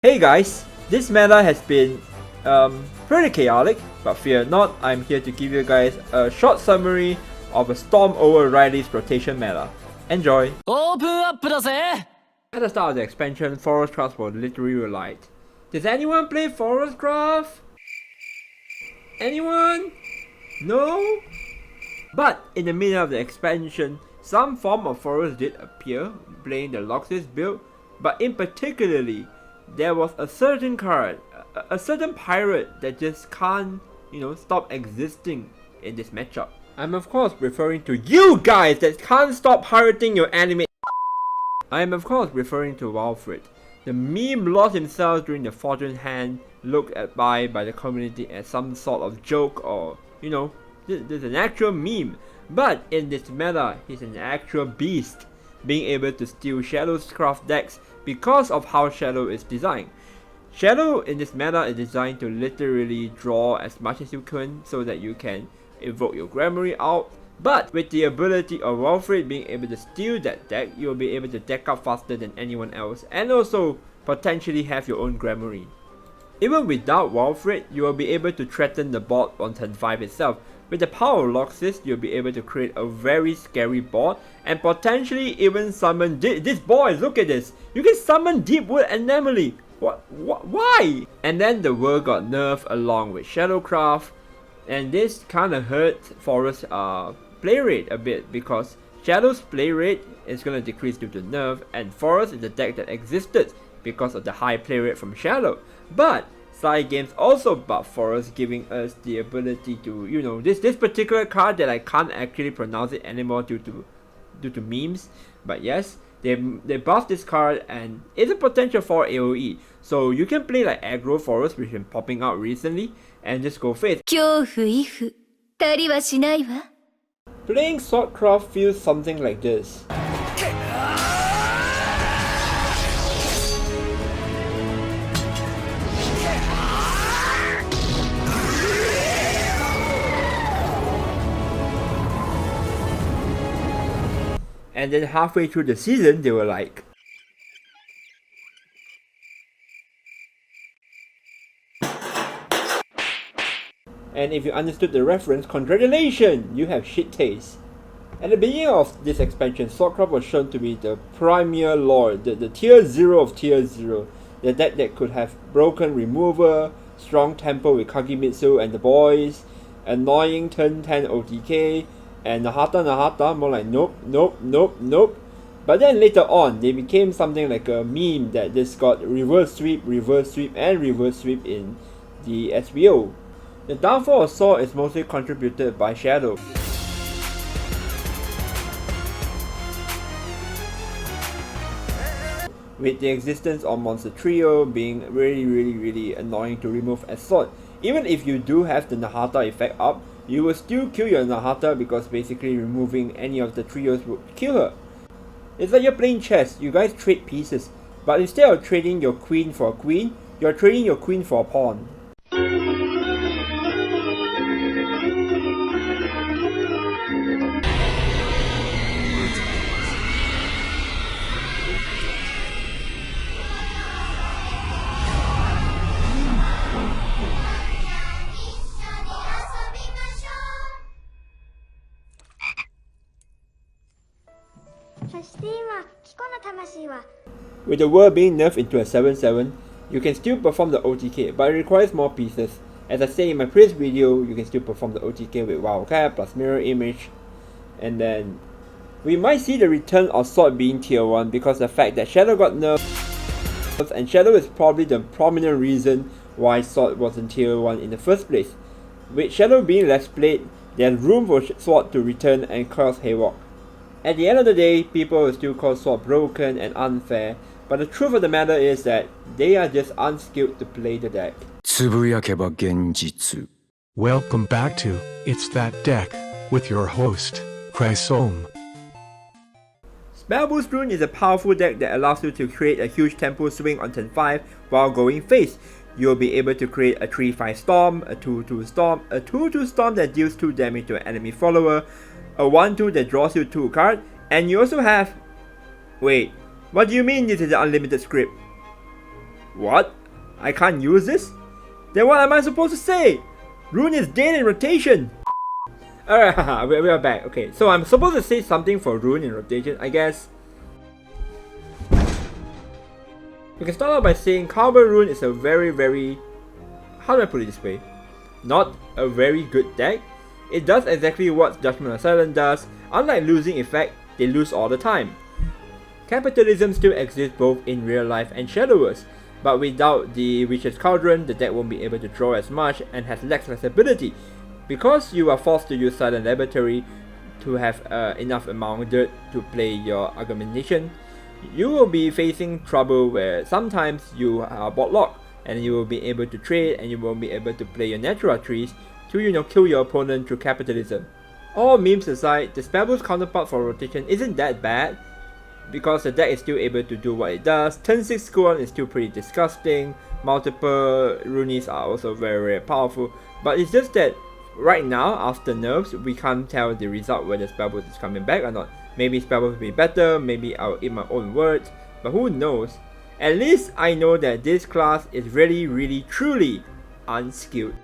Hey guys, this meta has been pretty chaotic, but fear not, I'm here to give you guys a short summary of a storm over Rivayle's rotation meta. Enjoy! At the start of the expansion, Swordcraft was literally relied. Does anyone play Swordcraft? Anyone? No? But in the middle of the expansion, some form of forest did appear, playing the Loxus build, but in particularly, there was a certain card, a certain pirate that just can't, stop existing in this matchup. I'm of course referring to you guys that can't stop pirating your anime. I am of course referring to Wilfred. The meme lost himself during the fortune hand, looked at by the community as some sort of joke or, this is an actual meme. But in this meta, he's an actual beast, being able to steal Shadowcraft decks because of how Shadow is designed. Shadow in this meta is designed to literally draw as much as you can so that you can evoke your Grammary out, but with the ability of Wilfred being able to steal that deck, you'll be able to deck up faster than anyone else and also potentially have your own Grammary. Even without Wilfred, you will be able to threaten the board on turn 5 itself. With the power of Loxus, you'll be able to create a very scary board and potentially even summon this boys, look at this. You can summon Deepwood Anomaly. Why? And then the world got nerfed along with Shadowcraft, and this kinda hurt Forest's play rate a bit because Shadow's play rate is gonna decrease due to nerf, and Forest is a deck that existed because of the high play rate from Shadow. But side games also buff Forest, giving us the ability to, this particular card that I can't actually pronounce it anymore due to memes. But yes, they buffed this card and it's a potential for AoE. So you can play like aggro Forest, which has been popping out recently, and just go face. Playing Swordcraft feels something like this. And then halfway through the season, they were like, and if you understood the reference, congratulations, you have shit taste. At the beginning of this expansion, Swordcraft was shown to be the premier lord, the tier 0 of tier 0. The deck that could have broken remover, strong tempo with Kagemitsu and the boys, annoying turn 10 OTK, and Nahata, more like nope. But then later on, they became something like a meme that just got reverse sweep, and reverse sweep in the SBO. The downfall of Sword is mostly contributed by Shadow. With the existence of Monster Trio being really annoying to remove as Sword. Even if you do have the Nahata effect up, you will still kill your Nahata because basically removing any of the trios would kill her. It's like you're playing chess, you guys trade pieces, but instead of trading your queen for a queen, you're trading your queen for a pawn. With the world being nerfed into a 7-7, you can still perform the OTK, but it requires more pieces. As I said in my previous video, you can still perform the OTK with Wildcat plus Mirror Image. And then we might see the return of Sword being tier 1 because the fact that Shadow got nerfed, and Shadow is probably the prominent reason why Sword wasn't tier 1 in the first place. With Shadow being less played, there's room for Sword to return and cause havoc. At the end of the day, people will still call Sword broken and unfair, but the truth of the matter is that they are just unskilled to play the deck. Welcome back to It's That Deck with your host, Chrysom. Spellboost Rune is a powerful deck that allows you to create a huge tempo swing on turn 5 while going face. You'll be able to create a 3-5 Storm, a 2-2 Storm, a 2-2 Storm that deals 2 damage to an enemy follower, a 1-2 that draws you 2 cards, and you also have... Wait, what do you mean this is an unlimited script? What? I can't use this? Then what am I supposed to say? Rune is dead in rotation! Alright, we are back. Okay, so I'm supposed to say something for Rune in rotation, I guess. We can start out by saying Cowboy Rune is a very, how do I put it this way? Not a very good deck. It does exactly what Judgment of Silence does. Unlike losing effect, they lose all the time. Capitalism still exists both in real life and Shadowverse, but without the Witch's Cauldron, the deck won't be able to draw as much and has less flexibility. Because you are forced to use Silent Laboratory to have enough amount of dirt to play your argumentation, you will be facing trouble where sometimes you are board locked and you will be able to trade and you won't be able to play your natural trees to kill your opponent through capitalism. All memes aside, the Spellboost counterpart for rotation isn't that bad because the deck is still able to do what it does. Turn 6 Scorn is still pretty disgusting, multiple Runes are also very powerful, but it's just that right now, after nerfs, we can't tell the result whether Spellboost is coming back or not. Maybe Spellboost will be better, maybe I'll eat my own words, but who knows. At least I know that this class is really truly unskilled.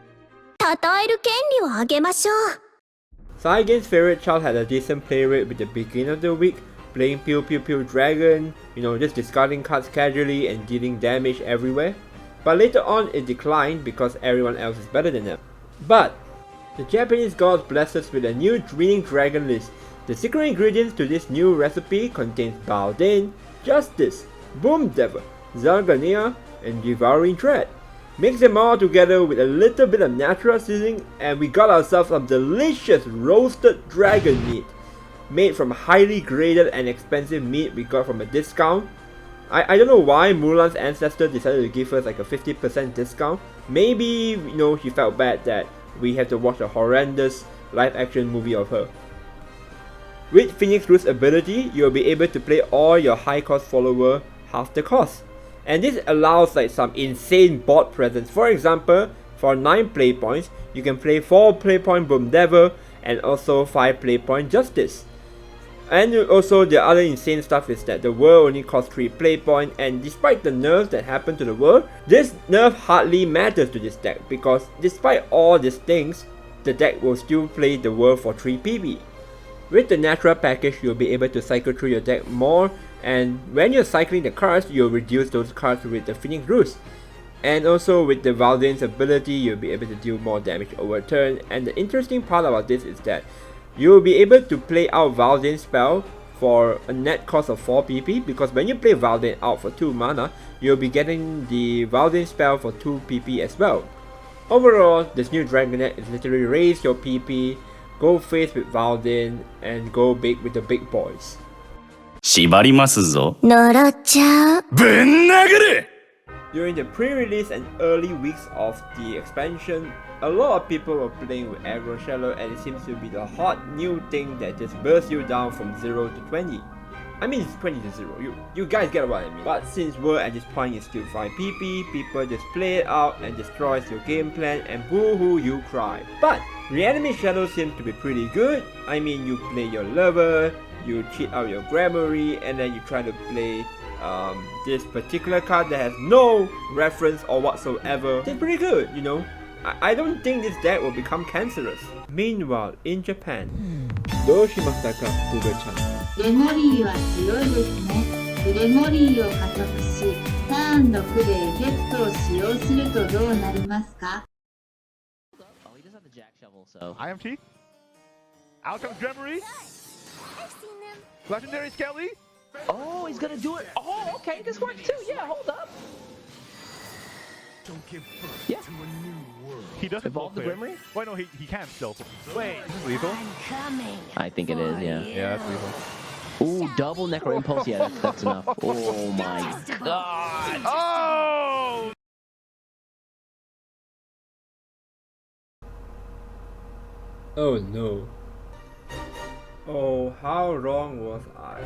Saigen's favorite child had a decent play rate with the beginning of the week, playing Pew Pew Pew Dragon, just discarding cards casually and dealing damage everywhere. But later on it declined because everyone else is better than them. But the Japanese gods blessed us with a new Dreaming Dragon list. The secret ingredients to this new recipe contains Baldane, Justice, Boom Devil, Zargania, and Devouring Dread. Mix them all together with a little bit of natural seasoning and we got ourselves some delicious roasted dragon meat. Made from highly graded and expensive meat we got from a discount. I don't know why Mulan's ancestor decided to give us like a 50% discount. Maybe, he felt bad that we have to watch a horrendous live action movie of her. With Phoenix Root's ability, you'll be able to play all your high cost follower half the cost. And this allows like some insane board presence. For example, for 9 play points, you can play 4 play point Boom Devil and also 5 play point Justice. And also the other insane stuff is that the world only costs 3 play point, and despite the nerfs that happened to the world, this nerf hardly matters to this deck because despite all these things, the deck will still play the world for 3 PB. With the natural package, you'll be able to cycle through your deck more, and when you're cycling the cards, you'll reduce those cards with the Phoenix Roots. And also with the Valdane's ability, you'll be able to deal more damage over turn, and the interesting part about this is that you'll be able to play out Valdane's spell for a net cost of 4 PP, because when you play Valdane out for 2 mana, you'll be getting the Valdane spell for 2 PP as well. Overall, this new Dragonet is literally raise your PP, go face with Valdane, and go big with the big boys. 縛りますぞ。呪っちゃう。ぶん殴る! During the pre-release and early weeks of the expansion, a lot of people were playing with Aggro Shallow and it seems to be the hot new thing that just bursts you down from 0 to 20. I mean it's 20 to 0, you guys get what I mean. But since World at this point is still 5 PP, people just play it out and destroys your game plan and boo-hoo you cry. But Reanimate Shadow seems to be pretty good. I mean you play your lover, you cheat out your Gramarye, and then you try to play this particular card that has no reference or whatsoever. It's pretty good, I don't think this deck will become cancerous. Meanwhile, in Japan, どうしましたか、Google-chan? レモリーは強いですね。レモリーを加速し、ターン6でエフェクトを使用するとどうなりますか? Oh, he does have the jack shovel, so. IMT. Out comes Gramarye. I've seen them. Legendary Skelly. Oh, he's gonna do it. Oh, okay, this works too. Yeah, hold up. Don't give birth Yeah. to a new world. He doesn't Evolve the clear. Gramarye? Wait, no, he can still. Wait, is this lethal? Coming. I think it is, yeah. Yeah, that's lethal. Ooh, double Necro Impulse. Yeah, that's enough. Oh my god. Oh! Oh no. Oh, how wrong was I?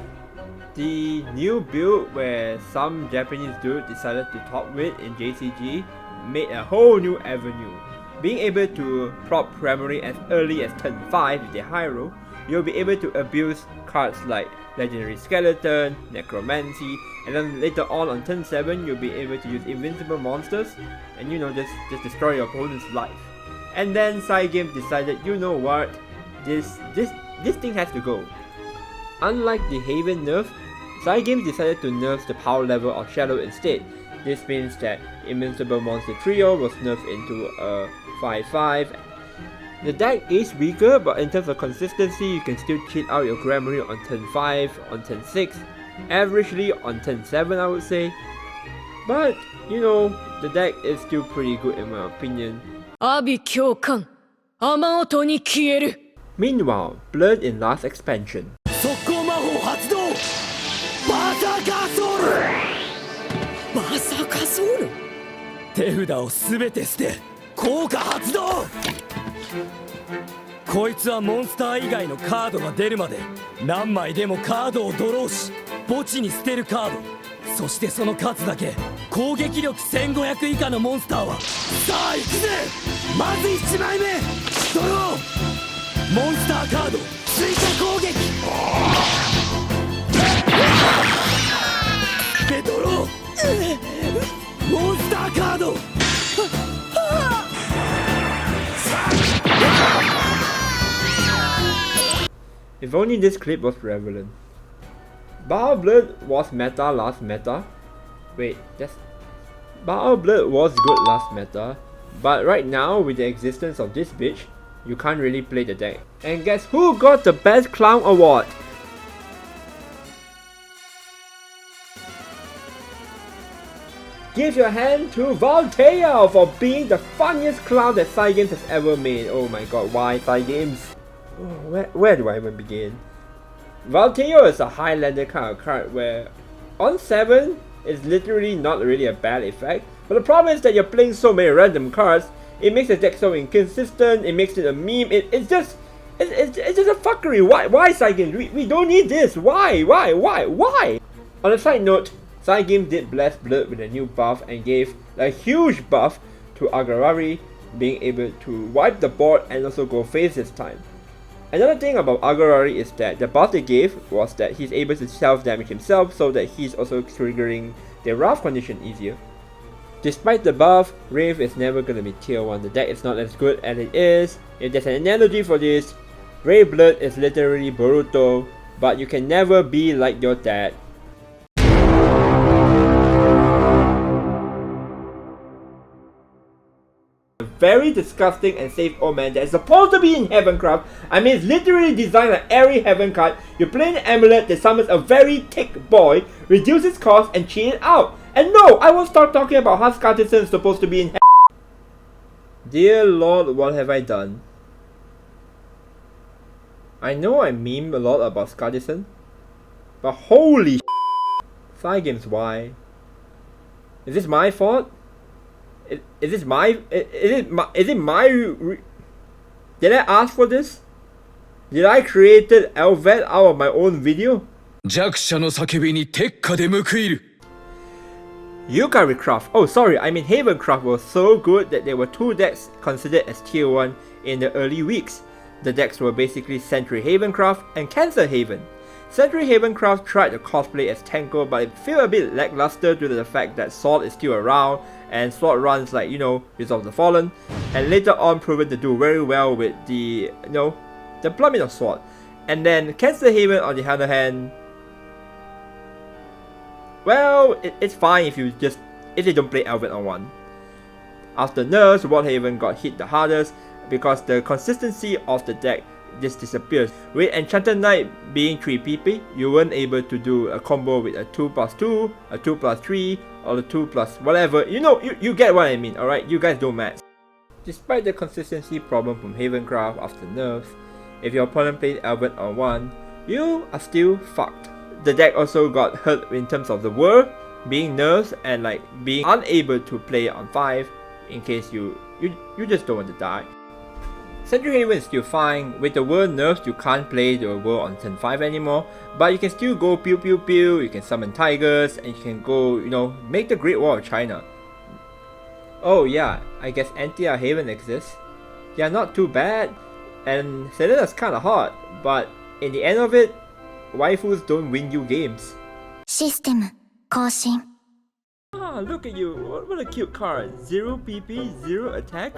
The new build where some Japanese dude decided to top with in JCG made a whole new avenue. Being able to prop Gramarye as early as turn 5 with the high roll, you'll be able to abuse cards like Legendary Skeleton, Necromancy, and then later on turn 7 you'll be able to use invincible monsters and just destroy your opponent's life. And then Cygames decided, you know what, this thing has to go. Unlike the Haven nerf, Cygames decided to nerf the power level of Shadow instead. This means that Invincible Monster Trio was nerfed into a 5/5. The deck is weaker, but in terms of consistency, you can still cheat out your Gramarye on turn 5, on turn 6, averagely on turn 7 I would say. But, the deck is still pretty good in my opinion. Meanwhile, Blood in last expansion. If only this clip was relevant. Bar Blood was meta last meta. Wait, Bar Blood was good last meta, but right now with the existence of this bitch, you can't really play the deck. And guess who got the best clown award? Give your hand to Rivayle for being the funniest clown that Cygames has ever made. Oh my god, why Cygames? Oh, where do I even begin? Rivayle is a Highlander kind of card where on 7 is literally not really a bad effect, but the problem is that you're playing so many random cards, it makes the deck so inconsistent, it makes it a meme, it's just a fuckery. Why Cygames? We don't need this. Why? On a side note, Cygames did bless Blood with a new buff and gave a huge buff to Agarari, being able to wipe the board and also go face this time. Another thing about Agarari is that the buff they gave was that he's able to self-damage himself, so that he's also triggering the Wrath condition easier. Despite the buff, Wraith is never gonna be tier 1, the deck is not as good as it is. If there's an analogy for this, Wraith Blood is literally Boruto, but you can never be like your dad. Very disgusting and safe omen that is supposed to be in Heavencraft. I mean, it's literally designed like every Heaven card. You play an amulet that summons a very thick boy, reduces cost, and cheat it out. And no, I won't start talking about how Scartisan is supposed to be in Heaven. Dear Lord, what have I done? I know I meme a lot about Scartisan, but holy Cygames, why? Is this my fault? Is it my? Did I ask for this? Did I create Elvet out of my own video? Yukari Craft. Oh, sorry, I mean Havencraft was so good that there were 2 decks considered as tier 1 in the early weeks. The decks were basically Sentry Havencraft and Cancer Haven. Sentry Havencraft tried to cosplay as Tenko, but it felt a bit lackluster due to the fact that Sword is still around and Sword runs like, Resolve the Fallen, and later on proven to do very well with the, the Plummet of Sword. And then Cancer Haven on the other hand, well, it's fine if you don't play Elvet on 1. After nerfs, Sword Haven got hit the hardest because the consistency of the deck just disappears. With Enchanted Knight being 3 PP, you weren't able to do a combo with a 2+2, a 2+3, or a 2+ whatever. You get what I mean, alright? You guys don't match. Despite the consistency problem from Havencraft after nerfs, if your opponent plays Elvet on 1, you are still fucked. The deck also got hurt in terms of the Whirl being nerfed and being unable to play on 5 in case you just don't want to die. Sentry Haven is still fine. With the Whirl nerfs, you can't play the Whirl on turn 5 anymore, but you can still go pew pew pew, you can summon tigers, and you can go, make the Great Wall of China. Oh yeah, I guess Antia Haven exists. Yeah, not too bad, and Selena's kinda hot, but in the end of it, waifus don't win you games. システム更新 Ah, look at you. What a cute card. 0 PP, 0 attack.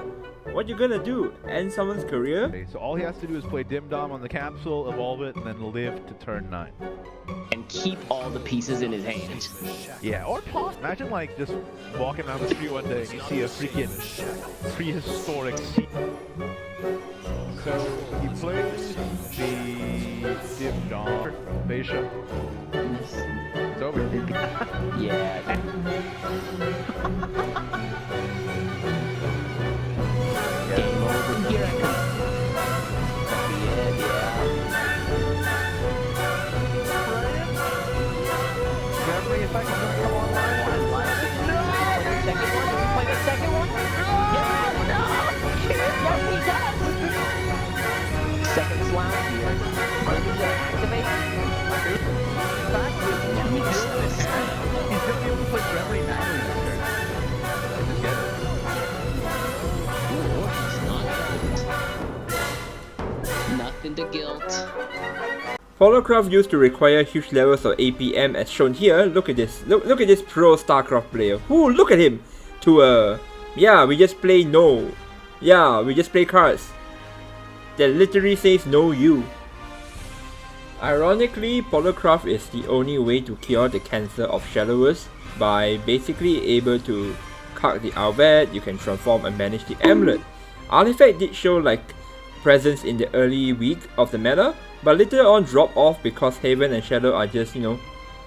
What you gonna do? End someone's career? Okay, so all he has to do is play Dim Dom on the capsule, evolve it, and then live to turn 9. And keep all the pieces in his hand. Yeah, or toss. Imagine like just walking down the street one day and you see a freaking prehistoric sea. So he plays the Dim Dom Fascia. It's over. Yeah. Game over. Here I come. Memory effect is gonna come online. Play the second one. Second slot here. Rune's gonna activate. He's gonna be able to play Memory manually this turn. And just get it. Nothing to guilt. Swordcraft used to require huge levels of APM as shown here. Look at this. Look at this pro StarCraft player. Ooh, look at him. Yeah, we just play no. Yeah, we just play cards. That literally says no you. Ironically, Swordcraft is the only way to cure the cancer of Shadowverse by basically able to card the Alvet, you can transform and manage the amulet. Artifact did show like presence in the early week of the meta, but later on drop off because Haven and Shadow are just,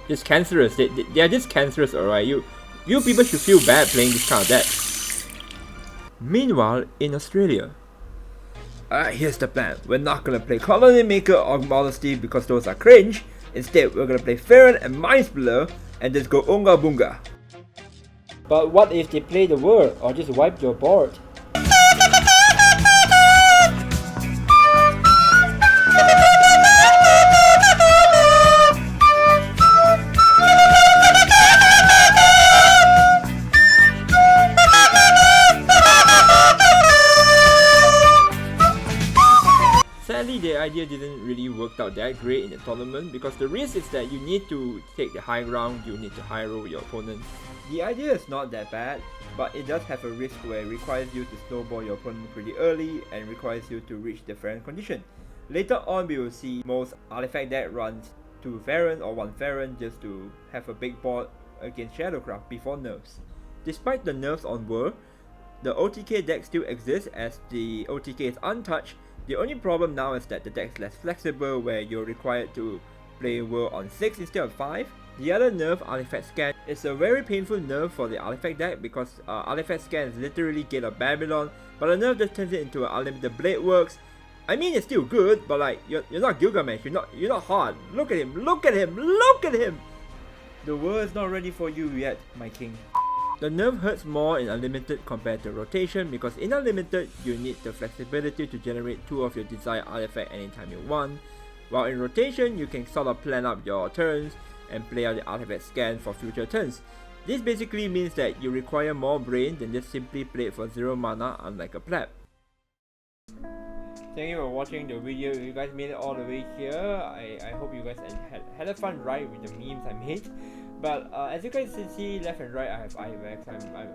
just cancerous. They are just cancerous, alright? You people should feel bad playing this kind of deck. Meanwhile, in Australia, here's the plan. We're not gonna play Colony Maker or Modesty because those are cringe. Instead, we're gonna play Farron and Mind Splitter and just go Unga Bunga. But what if they play the word or just wipe your board? Sadly, the idea didn't really work out that great in the tournament because the risk is that you need to take the high ground, you need to high roll your opponent. The idea is not that bad, but it does have a risk where it requires you to snowball your opponent pretty early and requires you to reach the Farron condition. Later on, we will see most artifact deck runs 2 Farron or 1 Farron just to have a big board against Shadowcraft before nerfs. Despite the nerfs on War, the OTK deck still exists as the OTK is untouched. The only problem now is that the deck is less flexible where you're required to play War on 6 instead of 5. The other nerf, Artifact Scan, is a very painful nerf for the Artifact deck because Artifact Scan is literally Gate of Babylon, but the nerf just turns it into an unlimited Blade Works. I mean, it's still good, but like, you're not Gilgamesh, you're not hard. Look at him, look at him, look at him! The world is not ready for you yet, my king. The nerf hurts more in Unlimited compared to Rotation because in Unlimited, you need the flexibility to generate 2 of your desired artifact anytime you want, while in Rotation, you can sort of plan up your turns and play out the artifact scan for future turns. This basically means that you require more brain than just simply play it for 0 mana unlike a pleb. Thank you for watching the video. If you guys made it all the way here, I hope you guys had a fun ride with the memes I made. But as you guys can see left and right, I have IVX.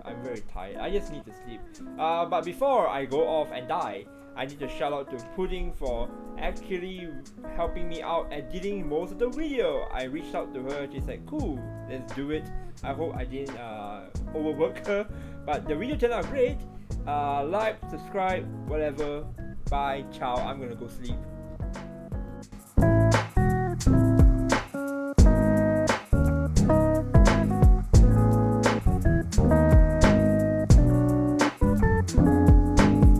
I'm very tired. I just need to sleep. But before I go off and die, I need to shout out to Pudding for actually helping me out editing most of the video. I reached out to her, she's like, cool, let's do it. I hope I didn't overwork her, but the video turned out great. Like, subscribe, whatever. Bye, ciao, I'm gonna go sleep.